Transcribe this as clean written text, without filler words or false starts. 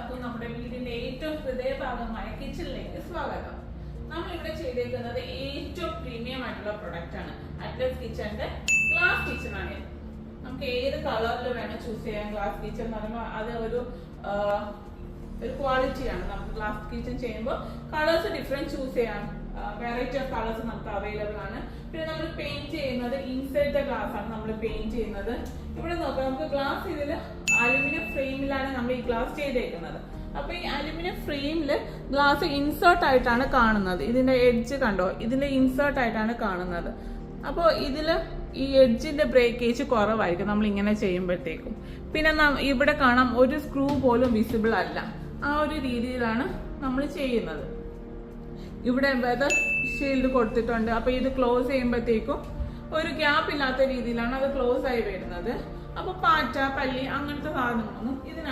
എല്ലാവർക്കും നമ്മുടെ വീടിന്റെ ഏറ്റവും ഹൃദയഭാഗമായ കിച്ചണിലേക്ക് സ്വാഗതം. നമ്മൾ ഇവിടെ ചെയ്തേക്കുന്നത് ഏറ്റവും പ്രീമിയം ആയിട്ടുള്ള പ്രൊഡക്റ്റ് ആണ്. അറ്റ്ലസ് കിച്ചന്റെ ഗ്ലാസ് കിച്ചൺ ആണ്. നമുക്ക് ഏത് കളറിൽ വേണം ചൂസ് ചെയ്യാൻ. ഗ്ലാസ് കിച്ചൺ എന്ന് പറയുമ്പോൾ അത് ഒരു ക്വാളിറ്റിയാണ്. നമുക്ക് ഗ്ലാസ് കിച്ചൺ ചെയ്യുമ്പോൾ കളേഴ്സ് ഡിഫറെന്റ് ചൂസ് ചെയ്യാം. വെറൈറ്റി ഓഫ് കളേഴ്സ് നമുക്ക് അവൈലബിൾ ആണ്. പിന്നെ നമ്മൾ പെയിന്റ് ചെയ്യുന്നത് ഇൻസൈഡ് ദ ഗ്ലാസ് ആണ് നമ്മൾ പെയിന്റ് ചെയ്യുന്നത്. ഇവിടെ നോക്കാം, നമുക്ക് ഗ്ലാസ് ഇതിൽ അലുമിനിയം ഫ്രെയിമിലാണ് നമ്മൾ ഈ ഗ്ലാസ് ചെയ്തേക്കുന്നത്. അപ്പൊ ഈ അലുമിനിയം ഫ്രെയിമില് ഗ്ലാസ് ഇൻസേർട്ട് ആയിട്ടാണ് കാണുന്നത്. ഇതിന്റെ എഡ്ജ് കണ്ടോ, ഇതിന്റെ ഇൻസേർട്ട് ആയിട്ടാണ് കാണുന്നത്. അപ്പോൾ ഇതില് ഈ എഡ്ജിന്റെ ബ്രേക്കേജ് കുറവായിരിക്കും നമ്മൾ ഇങ്ങനെ ചെയ്യുമ്പോഴത്തേക്കും. പിന്നെ ഇവിടെ കാണാം ഒരു സ്ക്രൂ പോലും വിസിബിൾ അല്ല. ആ ഒരു രീതിയിലാണ് നമ്മൾ ചെയ്യുന്നത്. ഇവിടെ വെതർ ഷീൽഡ് കൊടുത്തിട്ടുണ്ട്. അപ്പൊ ഇത് ക്ലോസ് ചെയ്യുമ്പോഴത്തേക്കും ഒരു ഗ്യാപ്പ് ഇല്ലാത്ത രീതിയിലാണ് അത് ക്ലോസ് ആയി വരുന്നത്. അപ്പൊ പാറ്റ, പല്ലി അങ്ങനത്തെ സാധനങ്ങളൊന്നും ഇതിനകത്ത്